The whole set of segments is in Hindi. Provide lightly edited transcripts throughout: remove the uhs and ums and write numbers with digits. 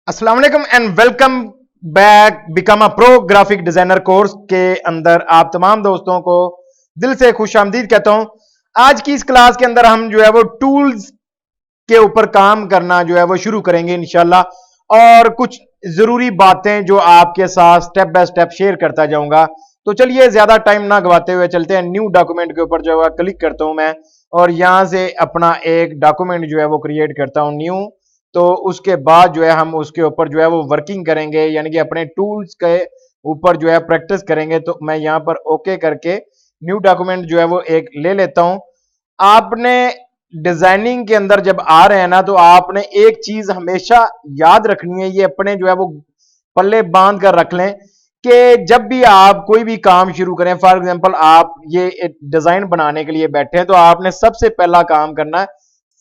अस्सलाम वालेकुम and welcome back become a pro graphic designer course के अंदर आप तमाम दोस्तों को दिल से खुश आमदीद कहता हूं। आज की इस क्लास के अंदर हम जो है वो टूल्स के ऊपर काम करना जो है वो शुरू करेंगे इंशाल्लाह, और कुछ जरूरी बातें जो आपके साथ स्टेप बाय स्टेप शेयर करता जाऊंगा। तो चलिए ज्यादा टाइम ना गवाते हुए चलते हैं। न्यू डॉक्यूमेंट के ऊपर जो है क्लिक करता हूं मैं, और यहां से अपना एक डॉक्यूमेंट जो है वो क्रिएट करता हूं न्यू। तो उसके बाद जो है हम उसके ऊपर जो है वो वर्किंग करेंगे, यानी कि अपने टूल्स के ऊपर जो है प्रैक्टिस करेंगे। तो मैं यहां पर ओके करके न्यू डॉक्यूमेंट जो है वो एक ले लेता हूं। आपने डिजाइनिंग के अंदर जब आ रहे हैं ना, तो आपने एक चीज हमेशा याद रखनी है, ये अपने जो है वो पल्ले बांध कर रख लें कि जब भी आप कोई भी काम शुरू करें, फॉर एग्जांपल आप ये एक डिजाइन बनाने के लिए बैठे हैं, तो आपने सबसे पहला काम करना है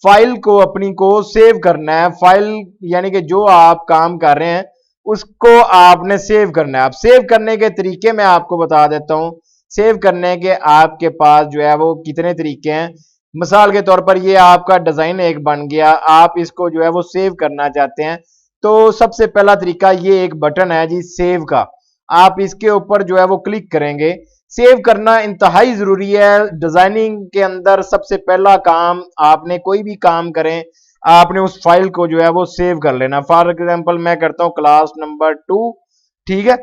फाइल को अपनी को सेव करना है। फाइल यानी कि जो आप काम कर रहे हैं उसको आपने सेव करना है। अब सेव करने के तरीके मैं आपको बता देता हूं। सेव करने के आपके पास जो है वो कितने तरीके हैं। मिसाल के तौर पर ये आपका डिजाइन एक बन गया, आप इसको जो है वो सेव करना चाहते हैं, तो सबसे पहला तरीका ये एक बटन है जी सेव का, आप इसके ऊपर जो है वो क्लिक करेंगे। सेव करना इंतहाई जरूरी है डिजाइनिंग के अंदर। सबसे पहला काम, आपने कोई भी काम करें, आपने उस फाइल को जो है वो सेव कर लेना। फॉर एग्जांपल मैं करता हूं क्लास नंबर 2, ठीक है।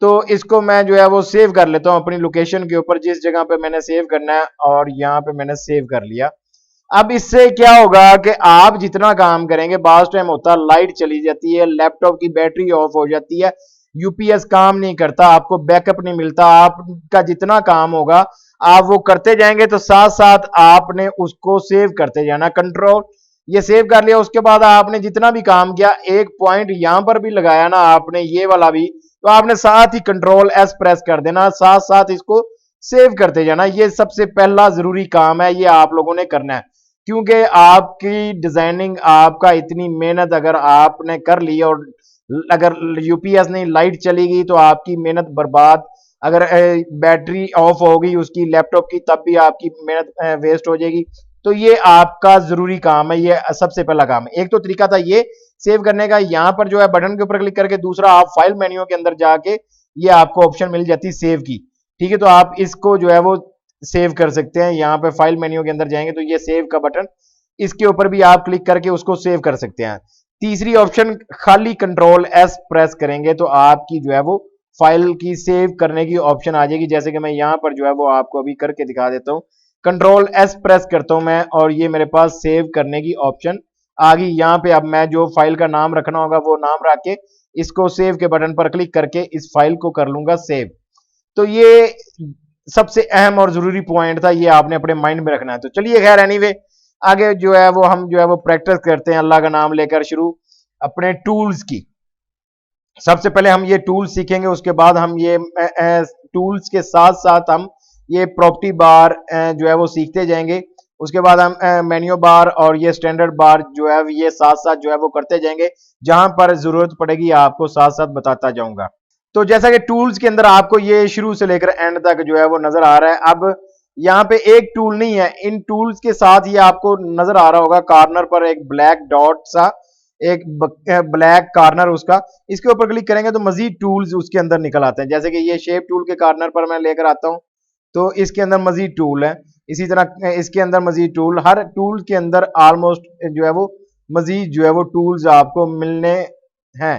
तो इसको मैं जो है वो सेव कर लेता हूं अपनी लोकेशन के ऊपर जिस जगह पे मैंने सेव करना है, और यहां पे मैंने सेव कर लिया। अब इससे क्या होगा कि आप जितना काम करेंगे, बास टाइम होता है लाइट चली जाती है, लैपटॉप की बैटरी ऑफ हो जाती है, यूपीएस काम नहीं करता, आपको बैकअप नहीं मिलता। आपका जितना काम होगा आप वो करते जाएंगे, तो साथ साथ आपने उसको सेव करते जाना। कंट्रोल ये सेव कर लिया, उसके बाद आपने जितना भी काम किया, एक पॉइंट यहां पर भी लगाया ना आपने, ये वाला भी, तो आपने साथ ही कंट्रोल एस प्रेस कर देना, साथ साथ इसको सेव करते जाना। ये सबसे पहला जरूरी काम है, ये आप लोगों ने करना है। क्योंकि आपकी डिजाइनिंग, आपका इतनी मेहनत अगर आपने कर ली और अगर यूपीएस नहीं, लाइट चली गई, तो आपकी मेहनत बर्बाद। अगर बैटरी ऑफ होगी उसकी लैपटॉप की, तब भी आपकी मेहनत वेस्ट हो जाएगी। तो ये आपका जरूरी काम है, ये सबसे पहला काम है। एक तो तरीका था ये सेव करने का, यहां पर जो है बटन के ऊपर क्लिक करके, दूसरा आप फाइल मेन्यू के अंदर जाके ये आपको ऑप्शन मिल जाती सेव की, ठीक है। तो आप इसको जो है वो सेव कर सकते हैं। यहाँ पे फाइल मेन्यू के अंदर जाएंगे तो ये सेव का बटन, इसके ऊपर भी आप क्लिक करके उसको सेव कर सकते हैं। तीसरी ऑप्शन, खाली कंट्रोल एस प्रेस करेंगे तो आपकी जो है वो फाइल की सेव करने की ऑप्शन आ जाएगी। जैसे कि मैं यहाँ पर जो है वो आपको अभी करके दिखा देता हूँ। कंट्रोल एस प्रेस करता हूं मैं, और ये मेरे पास सेव करने की ऑप्शन आ गई। यहाँ पे अब मैं जो फाइल का नाम रखना होगा वो नाम रख के इसको सेव के बटन पर क्लिक करके इस फाइल को कर लूंगा सेव। तो ये सबसे अहम और जरूरी पॉइंट था, ये आपने अपने माइंड में रखना है। तो चलिए खैर एनीवे, आगे जो है वो हम जो है वो प्रैक्टिस करते हैं अल्लाह का नाम लेकर शुरू अपने टूल्स की। सबसे पहले हम ये टूल्स सीखेंगे, उसके बाद हम ये टूल्स के साथ साथ हम ये प्रॉपर्टी बार जो है वो सीखते जाएंगे। उसके बाद हम मेन्यू बार और ये स्टैंडर्ड बार जो है ये साथ साथ जो है वो करते जाएंगे। जहां पर जरूरत पड़ेगी आपको साथ साथ बताता जाऊंगा। तो जैसा कि टूल्स के अंदर आपको ये शुरू से लेकर एंड तक जो है वो नजर आ रहा है। अब यहाँ पे एक टूल नहीं है, इन टूल्स के साथ ही आपको नजर आ रहा होगा कॉर्नर पर एक ब्लैक डॉट सा, एक ब्लैक कॉर्नर उसका, इसके ऊपर क्लिक करेंगे तो मजीद टूल्स उसके अंदर निकल आते हैं। जैसे कि ये शेप टूल के कॉर्नर पर मैं लेकर आता हूं, तो इसके अंदर मजीद टूल है। इसी तरह इसके अंदर मजीद टूल, हर टूल के अंदर ऑलमोस्ट जो है वो मजीद जो है वो टूल्स आपको मिलने हैं।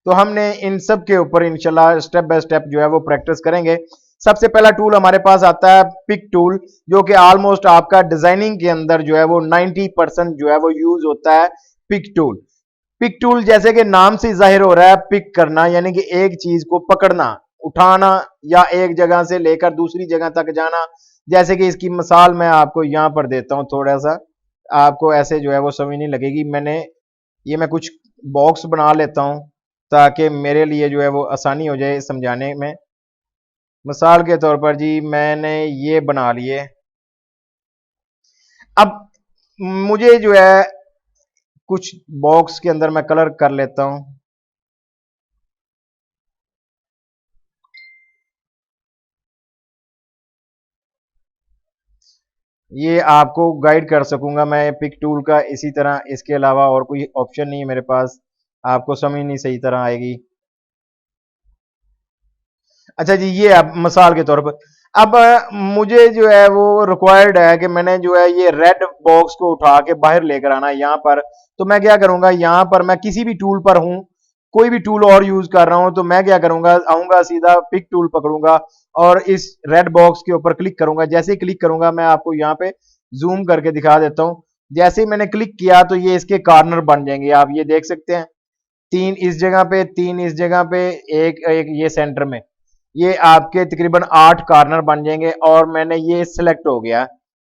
तो हमने इन सब के ऊपर इंशाल्लाह स्टेप बाय स्टेप जो है वो प्रैक्टिस करेंगे। सबसे पहला टूल हमारे पास आता है पिक टूल, जो कि ऑलमोस्ट आपका डिजाइनिंग के अंदर जो है वो 90% जो है वो यूज होता है पिक टूल। पिक टूल जैसे कि नाम से जाहिर हो रहा है, पिक करना यानी कि एक चीज को पकड़ना, उठाना, या एक जगह से लेकर दूसरी जगह तक जाना। जैसे कि इसकी मिसाल मैं आपको यहां पर देता हूं, थोड़ा सा आपको ऐसे जो है वो समझ नहीं लगेगी। मैं कुछ बॉक्स बना लेता हूं ताकि मेरे लिए जो है वो आसानी हो जाए समझाने में। मिसाल के तौर पर जी मैंने ये बना लिए। अब मुझे जो है कुछ बॉक्स के अंदर मैं कलर कर लेता हूं। ये आपको गाइड कर सकूंगा मैं पिक टूल का, इसी तरह इसके अलावा और कोई ऑप्शन नहीं है मेरे पास। आपको समझ नहीं सही तरह आएगी। अच्छा जी, ये अब मिसाल के तौर पर अब मुझे जो है वो रिक्वायर्ड है कि मैंने जो है ये रेड बॉक्स को उठा के बाहर लेकर आना है यहाँ पर। तो मैं क्या करूंगा, यहाँ पर मैं किसी भी टूल पर हूं, कोई भी टूल और यूज कर रहा हूं, तो मैं क्या करूंगा, आऊंगा सीधा पिक टूल पकड़ूंगा और इस रेड बॉक्स के ऊपर क्लिक करूंगा। जैसे ही क्लिक करूंगा, मैं आपको यहाँ पे जूम करके दिखा देता हूं। जैसे ही मैंने क्लिक किया तो ये इसके कॉर्नर बन जाएंगे, आप ये देख सकते हैं। तीन इस जगह पे, तीन इस जगह पे, एक एक ये सेंटर में, ये आपके तकरीबन 8 कॉर्नर बन जाएंगे और मैंने ये सिलेक्ट हो गया।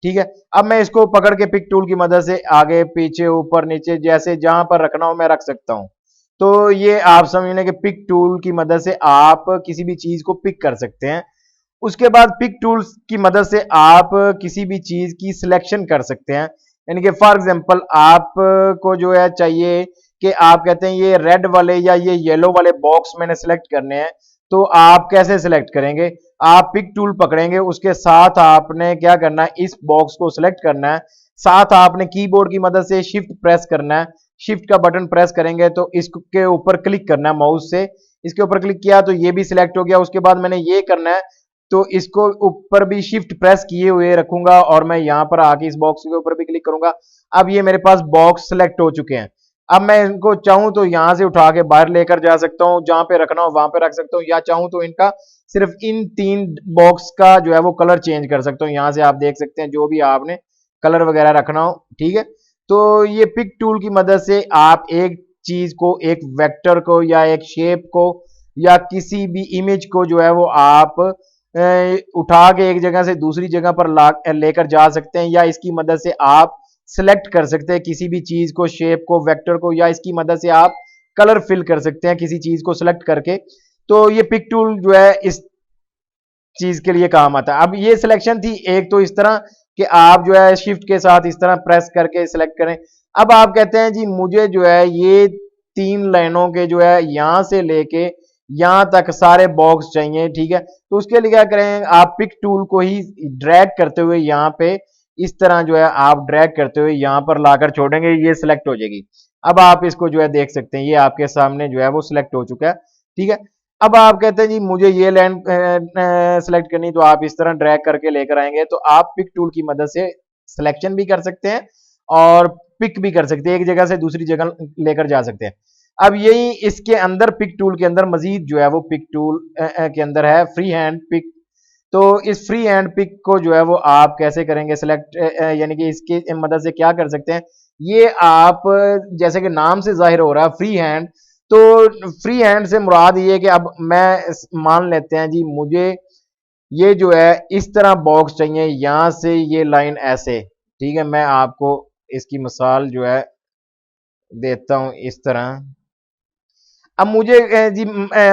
ठीक है, अब मैं इसको पकड़ के पिक टूल की मदद से आगे पीछे ऊपर नीचे जैसे जहां पर रखना हो मैं रख सकता हूं। तो ये आप समझने के पिक टूल की मदद से आप किसी भी चीज को पिक कर सकते हैं। उसके बाद पिक टूल्स की मदद से आप किसी भी चीज की सिलेक्शन कर सकते हैं। यानी कि फॉर एग्जांपल आप को जो है चाहिए कि आप कहते हैं ये रेड वाले या ये येलो वाले बॉक्स मैंने सिलेक्ट करने हैं, तो आप कैसे सिलेक्ट करेंगे? आप पिक टूल पकड़ेंगे, उसके साथ आपने क्या करना है, इस बॉक्स को सिलेक्ट करना है, साथ आपने कीबोर्ड की मदद से शिफ्ट प्रेस करना है। शिफ्ट का बटन प्रेस करेंगे तो इसके ऊपर क्लिक करना है माउस से। इसके ऊपर क्लिक किया तो ये भी सिलेक्ट हो गया। उसके बाद मैंने ये करना है, तो इसको ऊपर भी शिफ्ट प्रेस किए हुए रखूंगा और मैं यहां पर आके इस बॉक्स के ऊपर भी क्लिक करूंगा। अब ये मेरे पास बॉक्स सिलेक्ट हो चुके हैं। अब मैं इनको चाहूं तो यहां से उठा के बाहर लेकर जा सकता हूं, जहां पे रखना हो वहां पे रख सकता हूं, या चाहूं तो इनका सिर्फ इन तीन बॉक्स का जो है वो कलर चेंज कर सकता हूं। यहां से आप देख सकते हैं जो भी आपने कलर वगैरह रखना हो। ठीक है, तो ये पिक टूल की मदद से आप एक चीज को, एक वेक्टर को या एक शेप को या किसी भी इमेज को जो है वो आप उठा के एक जगह से दूसरी जगह पर ला लेकर जा सकते हैं, या इसकी मदद से आप सिलेक्ट कर सकते हैं किसी भी चीज को, शेप को, वेक्टर को, या इसकी मदद से आप कलर फिल कर सकते हैं किसी चीज को सिलेक्ट करके। तो ये पिक टूल जो है इस चीज के लिए काम आता है। अब ये सिलेक्शन थी एक, तो इस तरह कि आप जो है शिफ्ट के साथ इस तरह प्रेस करके सिलेक्ट करें। अब आप कहते हैं जी मुझे जो है ये तीन लाइनों के जो है यहां से लेके यहां तक सारे बॉक्स चाहिए। ठीक है, तो उसके लिए क्या करें, आप पिक टूल को ही ड्रैग करते हुए यहाँ पे इस तरह जो है आप ड्रैग करते हुए यहां पर लाकर छोड़ेंगे, ये सिलेक्ट हो जाएगी। अब आप इसको जो है देख सकते हैं, ये आपके सामने जो है वो सिलेक्ट हो चुका है। ठीक है, अब आप कहते हैं जी मुझे ये लाइन सेलेक्ट करनी, तो आप इस तरह ड्रैग करके लेकर आएंगे, तो आप पिक टूल की मदद से सिलेक्शन भी कर सकते हैं और पिक भी कर सकते हैं, एक जगह से दूसरी जगह लेकर जा सकते हैं। अब यही इसके अंदर पिक टूल के अंदर मजीद जो है वो पिक टूल के अंदर है फ्री हैंड पिक। तो इस फ्री हैंड पिक को जो है वो आप कैसे करेंगे सिलेक्ट, यानी कि इसकी मदद से क्या कर सकते हैं, ये आप जैसे कि नाम से जाहिर हो रहा है फ्री हैंड, तो फ्री हैंड से मुराद ये है कि अब मैं मान लेते हैं जी मुझे ये जो है इस तरह बॉक्स चाहिए, यहां से ये लाइन ऐसे। ठीक है, मैं आपको इसकी मिसाल जो है देता हूं इस तरह। अब मुझे जी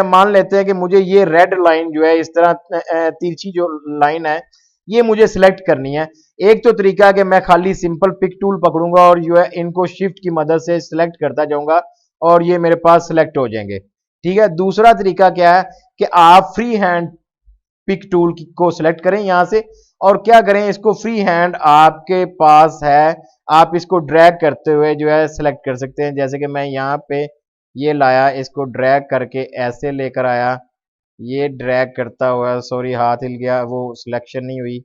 मान लेते हैं कि मुझे ये रेड लाइन जो है इस तरह तिरछी जो लाइन है ये मुझे सिलेक्ट करनी है। एक तो तरीका है कि मैं खाली सिंपल पिक टूल पकड़ूंगा और जो है इनको शिफ्ट की मदद से सिलेक्ट करता जाऊंगा और ये मेरे पास सिलेक्ट हो जाएंगे। ठीक है, दूसरा तरीका क्या है कि आप फ्री हैंड पिक टूल को सिलेक्ट करें यहां से और क्या करें, इसको फ्री हैंड आपके पास है, आप इसको ड्रैग करते हुए जो है सिलेक्ट कर सकते हैं। जैसे कि मैं यहाँ पे ये लाया, इसको ड्रैग करके ऐसे लेकर आया, ये ड्रैग करता हुआ, सॉरी हाथ हिल गया, वो सिलेक्शन नहीं हुई।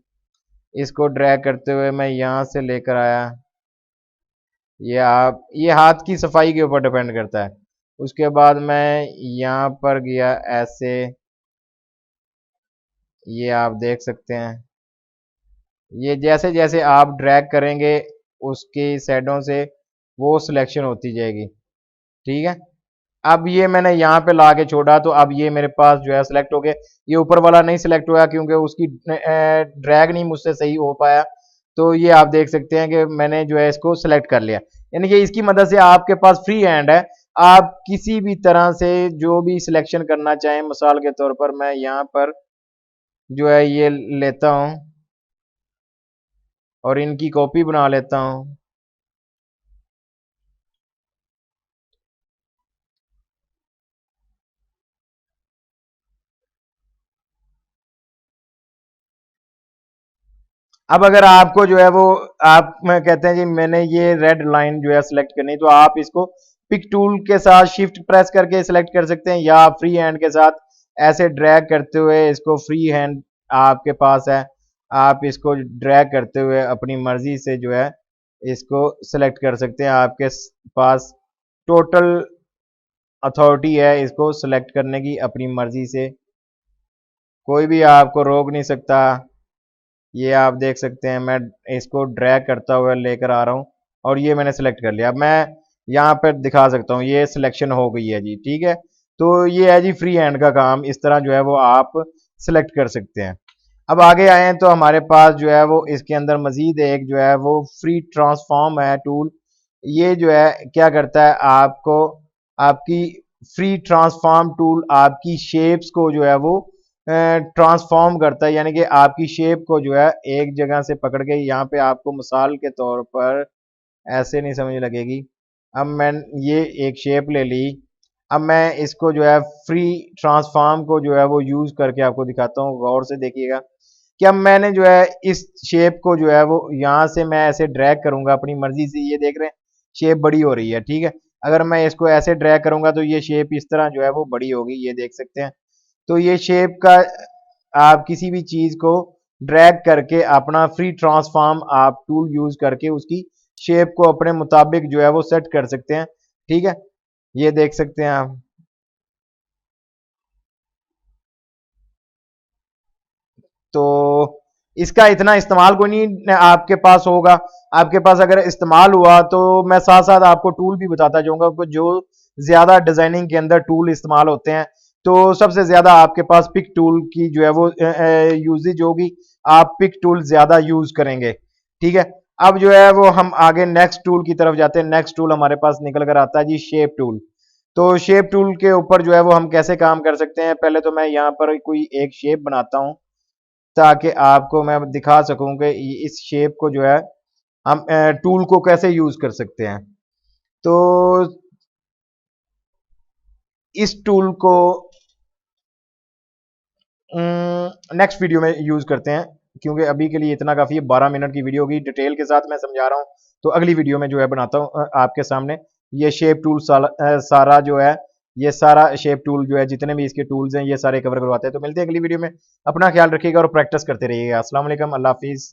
इसको ड्रैग करते हुए मैं यहाँ से लेकर आया, ये हाथ की सफाई के ऊपर डिपेंड करता है। उसके बाद मैं यहाँ पर गया ऐसे, ये आप देख सकते हैं, ये जैसे जैसे आप ड्रैग करेंगे उसकी साइडों से वो सिलेक्शन होती जाएगी। ठीक है, अब ये मैंने यहाँ पे ला के छोड़ा तो अब ये मेरे पास जो है सिलेक्ट हो गया। ये ऊपर वाला नहीं सिलेक्ट हुआ क्योंकि उसकी ड्रैग नहीं मुझसे सही हो पाया। तो ये आप देख सकते हैं कि मैंने जो है इसको सिलेक्ट कर लिया। यानी कि इसकी मदद से आपके पास फ्री हैंड है, आप किसी भी तरह से जो भी सिलेक्शन करना चाहें। मिसाल के तौर पर मैं यहाँ पर जो है ये लेता हूँ और इनकी कॉपी बना लेता हूँ। अब अगर आपको जो है वो आप मैं कहते हैं जी मैंने ये रेड लाइन जो है सिलेक्ट करनी, तो आप इसको पिक टूल के साथ शिफ्ट प्रेस करके सिलेक्ट कर सकते हैं, या फ्री हैंड के साथ ऐसे ड्रैग करते हुए, इसको फ्री हैंड आपके पास है, आप इसको ड्रैग करते हुए अपनी मर्जी से जो है इसको सिलेक्ट कर सकते हैं। आपके पास टोटल अथॉरिटी है इसको सिलेक्ट करने की अपनी मर्जी से, कोई भी आपको रोक नहीं सकता। ये आप देख सकते हैं, मैं इसको ड्रैग करता हुआ लेकर आ रहा हूँ और ये मैंने सेलेक्ट कर लिया। अब मैं यहाँ पर दिखा सकता हूँ, ये सिलेक्शन हो गई है जी, ठीक है। तो ये है जी फ्री हैंड का काम, इस तरह जो है वो आप सिलेक्ट कर सकते हैं। अब आगे आए हैं तो हमारे पास जो है वो इसके अंदर मजीद एक जो है वो फ्री ट्रांसफॉर्म है टूल। ये जो है क्या करता है, आपको आपकी फ्री ट्रांसफॉर्म टूल आपकी शेप्स को जो है वो ट्रांसफॉर्म करता है, यानी कि आपकी शेप को जो है एक जगह से पकड़ के, यहाँ पे आपको मिसाल के तौर पर ऐसे नहीं समझ लगेगी। अब मैं ये एक शेप ले ली, अब मैं इसको जो है फ्री ट्रांसफॉर्म को जो है वो यूज करके आपको दिखाता हूँ, गौर से देखिएगा कि अब मैंने जो है इस शेप को जो है वो यहाँ से मैं ऐसे ड्रैग करूंगा अपनी मर्जी से, ये देख रहे हैं शेप बड़ी हो रही है, ठीक है। अगर मैं इसको ऐसे ड्रैग करूंगा तो ये शेप इस तरह जो है वो बड़ी होगी, ये देख सकते हैं। तो ये शेप का आप किसी भी चीज को ड्रैग करके अपना फ्री ट्रांसफॉर्म आप टूल यूज करके उसकी शेप को अपने मुताबिक जो है वो सेट कर सकते हैं, ठीक है। ये देख सकते हैं आप। तो इसका इतना इस्तेमाल कोई नहीं आपके पास होगा, आपके पास अगर इस्तेमाल हुआ तो मैं साथ साथ आपको टूल भी बताता जाऊंगा कि जो ज्यादा डिजाइनिंग के अंदर टूल इस्तेमाल होते हैं। तो सबसे ज्यादा आपके पास पिक टूल की जो है वो यूजेज होगी, आप पिक टूल ज्यादा यूज करेंगे, ठीक है। अब जो है वो हम आगे नेक्स्ट टूल की तरफ जाते हैं। नेक्स्ट टूल हमारे पास निकल कर आता है जी शेप टूल। तो शेप टूल के ऊपर जो है वो हम कैसे काम कर सकते हैं, पहले तो मैं यहाँ पर कोई एक शेप बनाता हूँ ताकि आपको मैं दिखा सकूं कि इस शेप को जो है हम टूल को कैसे यूज कर सकते हैं। तो इस टूल को नेक्स्ट वीडियो में यूज करते हैं, क्योंकि अभी के लिए इतना काफी है। 12 मिनट की वीडियो होगी, डिटेल के साथ मैं समझा रहा हूँ। तो अगली वीडियो में जो है बनाता हूँ आपके सामने ये शेप टूल सारा जो है, ये सारा शेप टूल जो है जितने भी इसके टूल्स हैं ये सारे कवर करवाते हैं। तो मिलते हैं अगली वीडियो में, अपना ख्याल रखिएगा और प्रैक्टिस करते रहिएगा। अस्सलाम वालेकुम, अल्लाह हाफिज।